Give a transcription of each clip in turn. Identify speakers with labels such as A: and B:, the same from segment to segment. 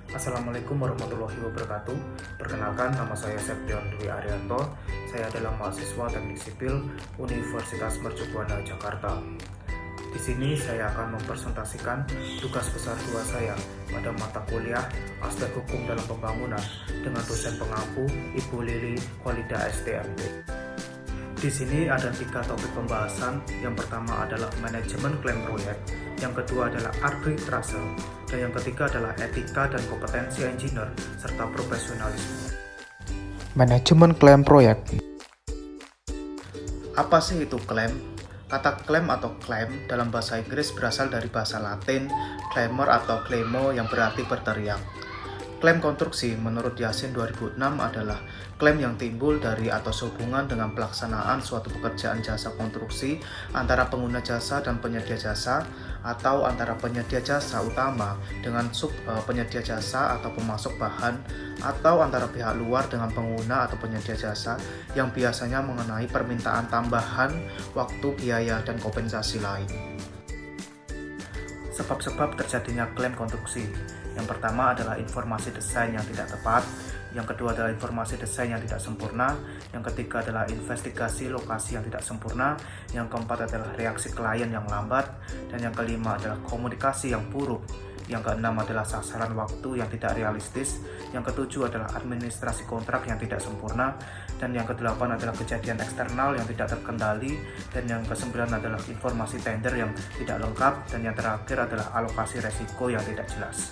A: Assalamualaikum warahmatullahi wabarakatuh. Perkenalkan, nama saya Septian Dwi Arianto. Saya adalah mahasiswa Teknik Sipil Universitas Mercubuana, Jakarta. Di sini saya akan mempresentasikan tugas besar 2 saya pada mata kuliah Aspek Hukum dalam Pembangunan dengan dosen pengampu Ibu Lili Kholida STMT. Di sini ada 3 topik pembahasan. Yang pertama adalah manajemen klaim proyek, yang kedua adalah arbitrase, dan yang ketiga adalah etika dan kompetensi engineer serta profesionalisme. Manajemen klaim proyek. Apa sih itu klaim? Kata klaim atau claim dalam bahasa Inggris berasal dari bahasa Latin clamor atau claimo yang berarti berteriak. Klaim konstruksi menurut Yasin 2006 adalah klaim yang timbul dari atau sehubungan dengan pelaksanaan suatu pekerjaan jasa konstruksi antara pengguna jasa dan penyedia jasa, atau antara penyedia jasa utama dengan penyedia jasa atau pemasok bahan, atau antara pihak luar dengan pengguna atau penyedia jasa yang biasanya mengenai permintaan tambahan, waktu, biaya, dan kompensasi lain. Sebab-sebab terjadinya klaim konstruksi. Yang pertama adalah informasi desain yang tidak tepat, yang kedua adalah informasi desain yang tidak sempurna, yang ketiga adalah investigasi lokasi yang tidak sempurna, yang keempat adalah reaksi klien yang lambat, dan yang kelima adalah komunikasi yang buruk, yang keenam adalah sasaran waktu yang tidak realistis, yang ketujuh adalah administrasi kontrak yang tidak sempurna, dan yang kedelapan adalah kejadian eksternal yang tidak terkendali, dan yang kesembilan adalah informasi tender yang tidak lengkap, dan yang terakhir adalah alokasi resiko yang tidak jelas.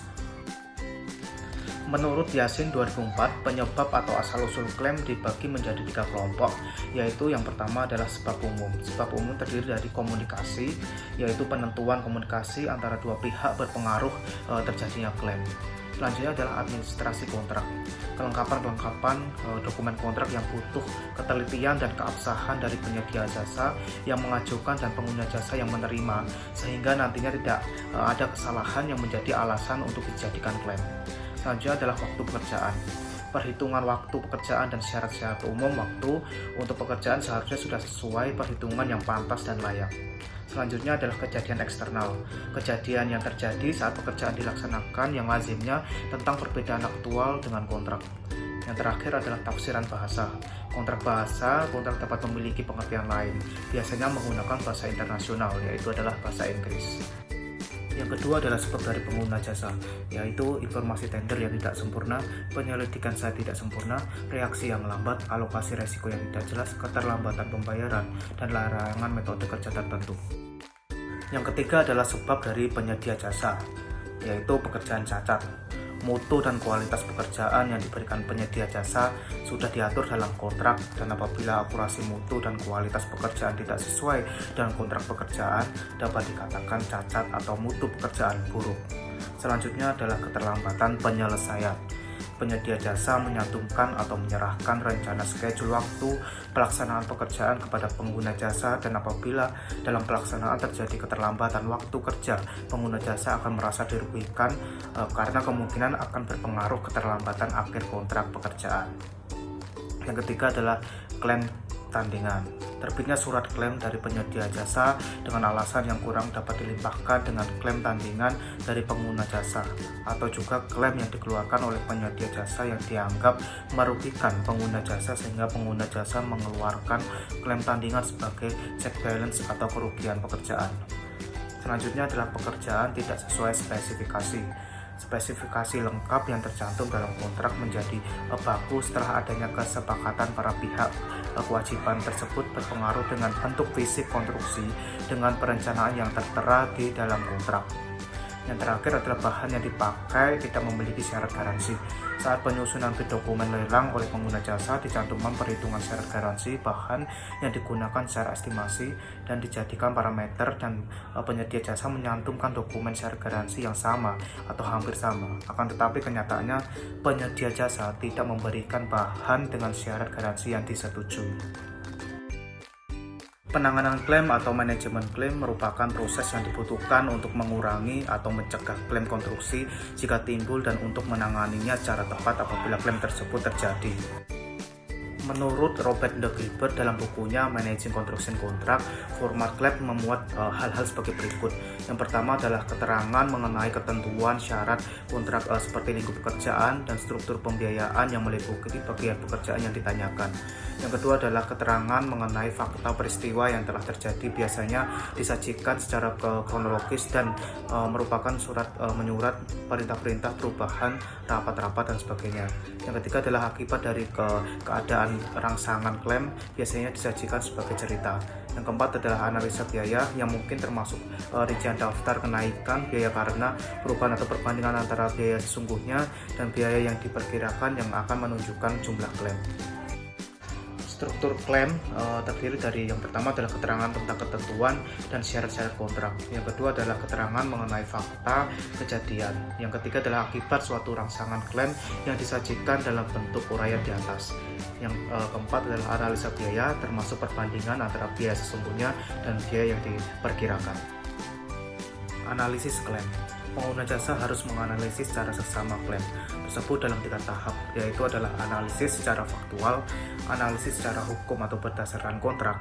A: Menurut Yasin 2004, penyebab atau asal-usul klaim dibagi menjadi 3 kelompok, yaitu yang pertama adalah sebab umum. Sebab umum terdiri dari komunikasi, yaitu penentuan komunikasi antara dua pihak berpengaruh terjadinya klaim. Selanjutnya adalah administrasi kontrak, kelengkapan dokumen kontrak yang butuh ketelitian dan keabsahan dari penyedia jasa yang mengajukan dan pengguna jasa yang menerima, sehingga nantinya tidak ada kesalahan yang menjadi alasan untuk dijadikan klaim. Selanjutnya adalah waktu pekerjaan, perhitungan waktu pekerjaan dan syarat-syarat umum waktu untuk pekerjaan seharusnya sudah sesuai perhitungan yang pantas dan layak. Selanjutnya adalah kejadian eksternal, kejadian yang terjadi saat pekerjaan dilaksanakan yang lazimnya tentang perbedaan aktual dengan kontrak. Yang terakhir adalah tafsiran bahasa. Kontrak dapat memiliki pengertian lain, biasanya menggunakan bahasa internasional, yaitu adalah bahasa Inggris. Yang kedua adalah sebab dari pengguna jasa, yaitu informasi tender yang tidak sempurna, penyelidikan saat tidak sempurna, reaksi yang lambat, alokasi resiko yang tidak jelas, keterlambatan pembayaran, dan larangan metode kerja tertentu. Yang ketiga adalah sebab dari penyedia jasa, yaitu pekerjaan cacat. Mutu dan kualitas pekerjaan yang diberikan penyedia jasa sudah diatur dalam kontrak, dan apabila akurasi mutu dan kualitas pekerjaan tidak sesuai dengan kontrak pekerjaan, dapat dikatakan cacat atau mutu pekerjaan buruk. Selanjutnya adalah keterlambatan penyelesaian. Penyedia jasa menyantumkan atau menyerahkan rencana schedule waktu pelaksanaan pekerjaan kepada pengguna jasa, dan apabila dalam pelaksanaan terjadi keterlambatan waktu kerja, pengguna jasa akan merasa dirugikan karena kemungkinan akan berpengaruh keterlambatan akhir kontrak pekerjaan. Yang ketiga adalah klaim tandingan. Terbitnya surat klaim dari penyedia jasa dengan alasan yang kurang dapat dilimpahkan dengan klaim tandingan dari pengguna jasa, atau juga klaim yang dikeluarkan oleh penyedia jasa yang dianggap merugikan pengguna jasa sehingga pengguna jasa mengeluarkan klaim tandingan sebagai check balance atau kerugian pekerjaan. Selanjutnya adalah pekerjaan tidak sesuai spesifikasi. Spesifikasi lengkap yang tercantum dalam kontrak menjadi bagus setelah adanya kesepakatan para pihak. Kewajiban tersebut berpengaruh dengan bentuk fisik konstruksi dengan perencanaan yang tertera di dalam kontrak. Yang terakhir adalah bahan yang dipakai tidak memiliki syarat garansi. Saat penyusunan dokumen lelang oleh pengguna jasa, dicantumkan perhitungan syarat garansi bahan yang digunakan secara estimasi dan dijadikan parameter, dan penyedia jasa menyantumkan dokumen syarat garansi yang sama atau hampir sama. Akan tetapi kenyataannya penyedia jasa tidak memberikan bahan dengan syarat garansi yang disetujui. Penanganan klaim atau manajemen klaim merupakan proses yang dibutuhkan untuk mengurangi atau mencegah klaim konstruksi jika timbul dan untuk menanganinya secara tepat apabila klaim tersebut terjadi. Menurut Robert de Gilbert dalam bukunya Managing Construction Contract, format claim memuat hal-hal sebagai berikut. Yang pertama adalah keterangan mengenai ketentuan syarat kontrak seperti lingkup pekerjaan dan struktur pembiayaan yang meliputi bagian pekerjaan yang ditanyakan. Yang kedua adalah keterangan mengenai fakta peristiwa yang telah terjadi, biasanya disajikan secara kronologis dan merupakan surat menyurat perintah-perintah perubahan, rapat-rapat dan sebagainya. Yang ketiga adalah akibat dari keadaan rangsangan klaim, biasanya disajikan sebagai cerita. Yang keempat adalah analisa biaya yang mungkin termasuk rincian daftar kenaikan biaya karena perubahan atau perbandingan antara biaya sesungguhnya dan biaya yang diperkirakan yang akan menunjukkan jumlah klaim. Struktur klaim terdiri dari yang pertama adalah keterangan tentang ketentuan dan syarat-syarat kontrak. Yang kedua adalah keterangan mengenai fakta kejadian. Yang ketiga adalah akibat suatu rangsangan klaim yang disajikan dalam bentuk uraian di atas. Yang keempat adalah analisa biaya termasuk perbandingan antara biaya sesungguhnya dan biaya yang diperkirakan. Analisis klaim. Pengguna jasa harus menganalisis secara seksama klaim tersebut dalam 3 tahap, yaitu adalah analisis secara faktual, analisis secara hukum atau berdasarkan kontrak,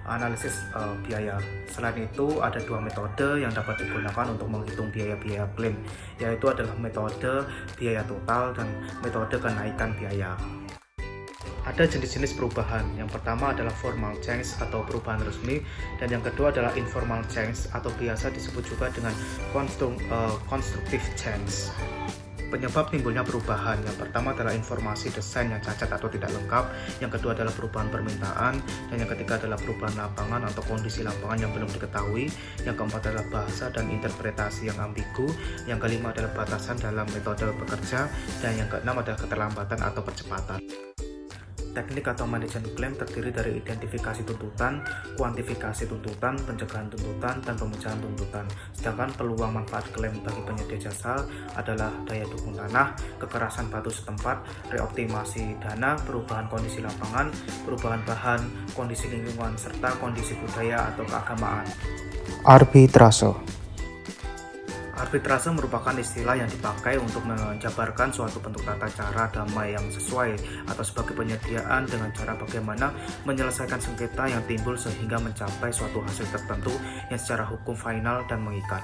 A: analisis biaya. Selain itu, ada 2 metode yang dapat digunakan untuk menghitung biaya-biaya klaim, yaitu adalah metode biaya total dan metode kenaikan biaya. Ada jenis-jenis perubahan. Yang pertama adalah formal change atau perubahan resmi, dan yang kedua adalah informal change atau biasa disebut juga dengan constructive change. Penyebab timbulnya perubahan, yang pertama adalah informasi desain yang cacat atau tidak lengkap, yang kedua adalah perubahan permintaan, dan yang ketiga adalah perubahan lapangan atau kondisi lapangan yang belum diketahui, yang keempat adalah bahasa dan interpretasi yang ambigu, yang kelima adalah batasan dalam metode bekerja, dan yang keenam adalah keterlambatan atau percepatan. Teknik atau manajemen klaim terdiri dari identifikasi tuntutan, kuantifikasi tuntutan, pencegahan tuntutan, dan pemecahan tuntutan. Sedangkan peluang manfaat klaim bagi penyedia jasa adalah daya dukung tanah, kekerasan batu setempat, reoptimasi dana, perubahan kondisi lapangan, perubahan bahan, kondisi lingkungan, serta kondisi budaya atau keagamaan. Arbitrase. Arbitrase merupakan istilah yang dipakai untuk menjabarkan suatu bentuk tata cara damai yang sesuai atau sebagai penyediaan dengan cara bagaimana menyelesaikan sengketa yang timbul sehingga mencapai suatu hasil tertentu yang secara hukum final dan mengikat.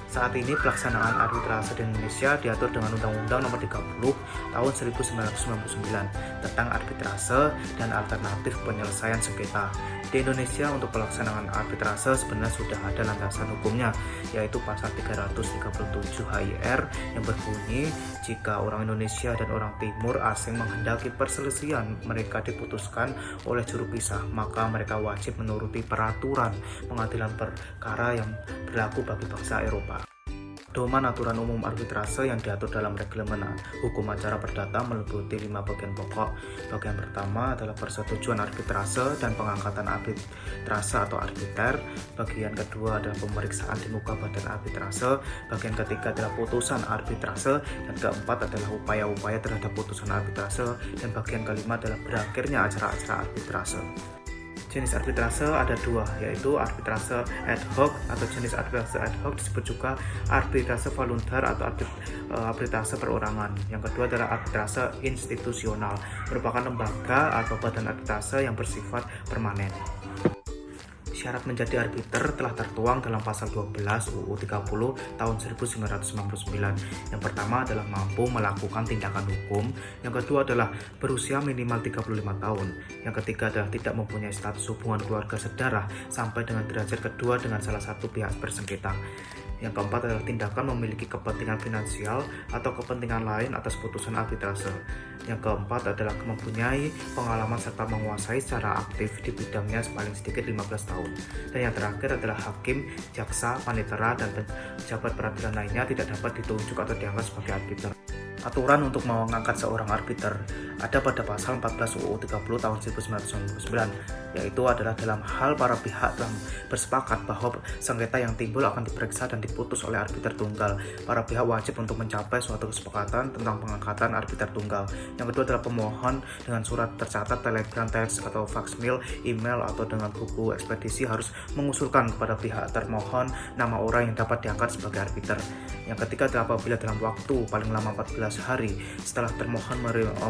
A: Saat ini pelaksanaan arbitrase di Indonesia diatur dengan Undang-Undang Nomor 30 Tahun 1999 tentang arbitrase dan alternatif penyelesaian sengketa. Di Indonesia untuk pelaksanaan arbitrase sebenarnya sudah ada landasan hukumnya, yaitu pasal 337 HIR yang berbunyi jika orang Indonesia dan orang Timur asing menghendaki perselisihan mereka diputuskan oleh juru pisah, maka mereka wajib menuruti peraturan pengadilan perkara yang berlaku bagi bangsa Eropa. Pedoman aturan umum arbitrase yang diatur dalam Reglamen Hukum Acara Perdata meliputi 5 bagian pokok. Bagian pertama adalah persetujuan arbitrase dan pengangkatan arbitrase atau arbiter. Bagian kedua adalah pemeriksaan di muka badan arbitrase. Bagian ketiga adalah putusan arbitrase, dan keempat adalah upaya-upaya terhadap putusan arbitrase, dan bagian kelima adalah berakhirnya acara-acara arbitrase. Jenis arbitrase ada 2, yaitu arbitrase ad hoc atau jenis arbitrase ad hoc disebut juga arbitrase voluntar atau arbitrase perorangan. Yang kedua adalah arbitrase institusional, merupakan lembaga atau badan arbitrase yang bersifat permanen. Syarat menjadi arbiter telah tertuang dalam pasal 12 UU 30 tahun 1999. Yang pertama adalah mampu melakukan tindakan hukum, yang kedua adalah berusia minimal 35 tahun, yang ketiga adalah tidak mempunyai status hubungan keluarga sedarah sampai dengan derajat kedua dengan salah satu pihak bersengketa. Yang keempat adalah tindakan memiliki kepentingan finansial atau kepentingan lain atas putusan arbitrase. Yang keempat adalah mempunyai pengalaman serta menguasai secara aktif di bidangnya paling sedikit 15 tahun. Dan yang terakhir adalah hakim, jaksa, panitera, dan pejabat peradilan lainnya tidak dapat ditunjuk atau dianggap sebagai arbiter. Aturan untuk mengangkat seorang arbiter ada pada pasal 14 UU 30 tahun 1999. yaitu adalah dalam hal para pihak telah bersepakat bahwa sengketa yang timbul akan diperiksa dan diputus oleh arbiter tunggal. Para pihak wajib untuk mencapai suatu kesepakatan tentang pengangkatan arbiter tunggal. Yang kedua adalah pemohon dengan surat tercatat, telegram, teks atau faksmil, email atau dengan buku ekspedisi harus mengusulkan kepada pihak termohon nama orang yang dapat diangkat sebagai arbiter. Yang ketiga adalah apabila dalam waktu paling lama 14 hari setelah termohon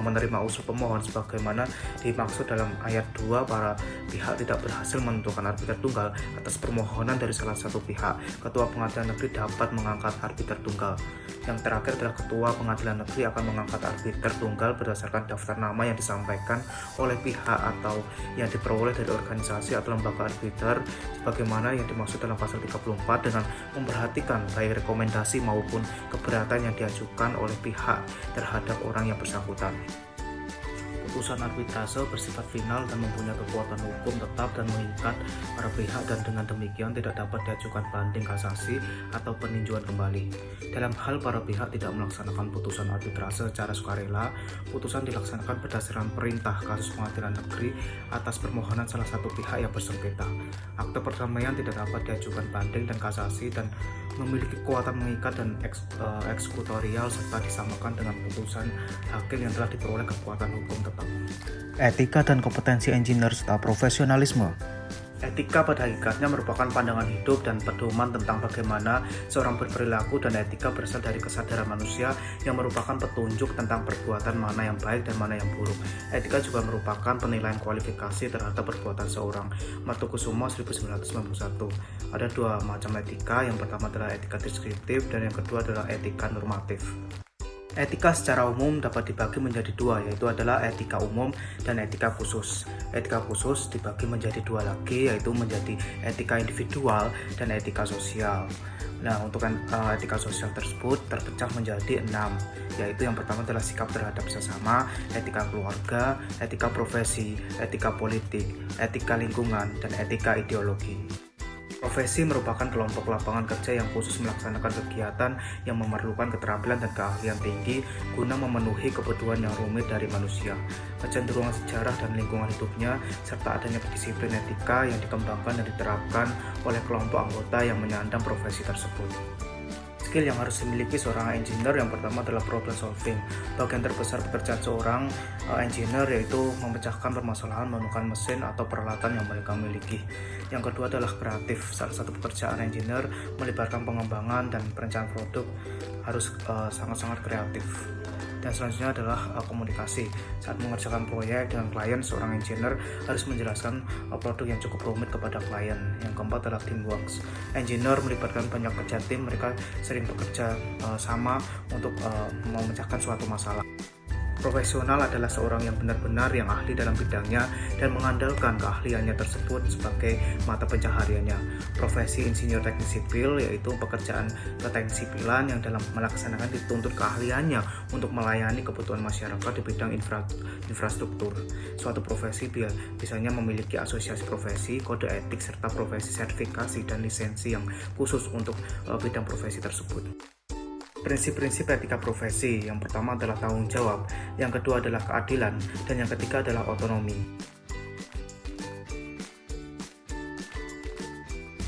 A: menerima usul pemohon sebagaimana dimaksud dalam ayat 2, para pihak tidak berhasil menentukan arbiter tunggal atas permohonan dari salah satu pihak, Ketua Pengadilan Negeri dapat mengangkat arbiter tunggal. Yang terakhir adalah Ketua Pengadilan Negeri akan mengangkat arbiter tunggal berdasarkan daftar nama yang disampaikan oleh pihak atau yang diperoleh dari organisasi atau lembaga arbiter sebagaimana yang dimaksud dalam pasal 34 dengan memperhatikan baik rekomendasi maupun keberatan yang diajukan oleh pihak terhadap orang yang bersangkutan. Putusan arbitrase bersifat final dan mempunyai kekuatan hukum tetap dan mengikat para pihak, dan dengan demikian tidak dapat diajukan banding, kasasi, atau peninjauan kembali. Dalam hal para pihak tidak melaksanakan putusan arbitrase secara sukarela, putusan dilaksanakan berdasarkan perintah kasus pengadilan negeri atas permohonan salah satu pihak yang bersengketa. Akte perdamaian tidak dapat diajukan banding dan kasasi dan memiliki kekuatan mengikat dan eksekutorial serta disamakan dengan putusan hakim yang telah diperoleh kekuatan hukum tetap. Etika dan kompetensi engineer serta profesionalisme. Etika pada hakikatnya merupakan pandangan hidup dan pedoman tentang bagaimana seorang berperilaku, dan etika berasal dari kesadaran manusia yang merupakan petunjuk tentang perbuatan mana yang baik dan mana yang buruk. Etika juga merupakan penilaian kualifikasi terhadap perbuatan seorang. Martokusumo 1991. Ada dua macam etika, yang pertama adalah etika deskriptif dan yang kedua adalah etika normatif. Etika secara umum dapat dibagi menjadi dua, yaitu adalah etika umum dan etika khusus. Etika khusus dibagi menjadi dua lagi, yaitu menjadi etika individual dan etika sosial. Nah, untuk etika sosial tersebut terpecah menjadi 6, yaitu yang pertama adalah sikap terhadap sesama, etika keluarga, etika profesi, etika politik, etika lingkungan, dan etika ideologi. Profesi merupakan kelompok lapangan kerja yang khusus melaksanakan kegiatan yang memerlukan keterampilan dan keahlian tinggi guna memenuhi kebutuhan yang rumit dari manusia, kecenderungan sejarah dan lingkungan hidupnya, serta adanya disiplin etika yang dikembangkan dan diterapkan oleh kelompok anggota yang menyandang profesi tersebut. Skill yang harus dimiliki seorang engineer yang pertama adalah problem solving. Bagian terbesar pekerjaan seorang engineer yaitu memecahkan permasalahan menggunakan mesin atau peralatan yang mereka miliki. Yang kedua adalah kreatif. Salah satu pekerjaan engineer melibatkan pengembangan dan perencanaan produk harus sangat-sangat kreatif. Dan selanjutnya adalah komunikasi. Saat mengerjakan proyek dengan klien, seorang engineer harus menjelaskan produk yang cukup rumit kepada klien. Yang keempat adalah teamwork. Engineer melibatkan banyak kerja tim, mereka sering bekerja sama untuk memecahkan suatu masalah. Profesional adalah seorang yang benar-benar yang ahli dalam bidangnya dan mengandalkan keahliannya tersebut sebagai mata pencahariannya. Profesi insinyur teknik sipil yaitu pekerjaan keteknik sipilan yang dalam melaksanakan dituntut keahliannya untuk melayani kebutuhan masyarakat di bidang infrastruktur. Suatu profesi biasanya memiliki asosiasi profesi, kode etik, serta profesi sertifikasi dan lisensi yang khusus untuk bidang profesi tersebut. Prinsip-prinsip etika profesi, yang pertama adalah tanggung jawab, yang kedua adalah keadilan, dan yang ketiga adalah otonomi.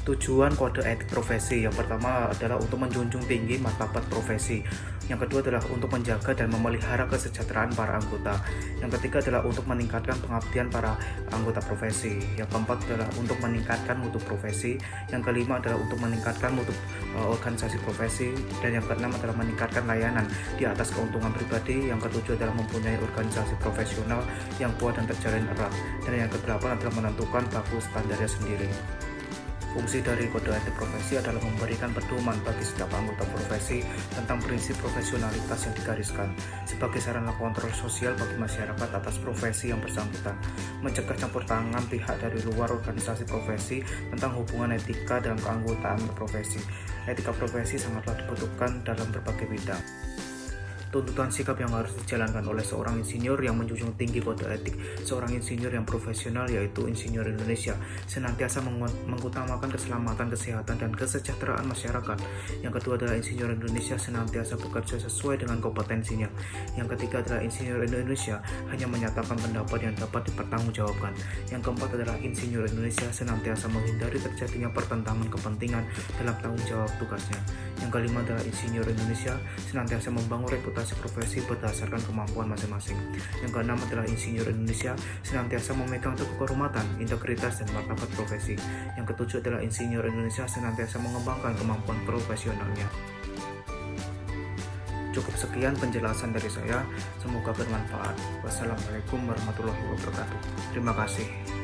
A: Tujuan kode etik profesi, yang pertama adalah untuk menjunjung tinggi martabat profesi, yang kedua adalah untuk menjaga dan memelihara kesejahteraan para anggota, yang ketiga adalah untuk meningkatkan pengabdian para anggota profesi, yang keempat adalah untuk meningkatkan mutu profesi, yang kelima adalah untuk meningkatkan mutu organisasi profesi, dan yang keenam adalah meningkatkan layanan di atas keuntungan pribadi, yang ketujuh adalah mempunyai organisasi profesional yang kuat dan terjalin erat, dan yang kedelapan adalah menentukan baku standarnya sendiri. Fungsi dari kode etik profesi adalah memberikan pedoman bagi setiap anggota profesi tentang prinsip profesionalitas yang digariskan sebagai sarana kontrol sosial bagi masyarakat atas profesi yang bersangkutan, mencegah campur tangan pihak dari luar organisasi profesi tentang hubungan etika dalam keanggotaan profesi. Etika profesi sangatlah dibutuhkan dalam berbagai bidang. Tuntutan sikap yang harus dijalankan oleh seorang insinyur yang menjunjung tinggi kode etik. Seorang insinyur yang profesional yaitu insinyur Indonesia senantiasa mengutamakan keselamatan, kesehatan, dan kesejahteraan masyarakat. Yang kedua adalah insinyur Indonesia senantiasa bekerja sesuai dengan kompetensinya. Yang ketiga adalah insinyur Indonesia hanya menyatakan pendapat yang dapat dipertanggungjawabkan. Yang keempat adalah insinyur Indonesia senantiasa menghindari terjadinya pertentangan kepentingan dalam tanggung jawab tugasnya. Yang kelima adalah insinyur Indonesia senantiasa membangun reputasi profesi berdasarkan kemampuan masing-masing. Yang keenam adalah insinyur Indonesia senantiasa memegang teguh kehormatan, integritas, dan martabat profesi. Yang ketujuh adalah insinyur Indonesia senantiasa mengembangkan kemampuan profesionalnya. Cukup sekian penjelasan dari saya, semoga bermanfaat. Wassalamualaikum warahmatullahi wabarakatuh. Terima kasih.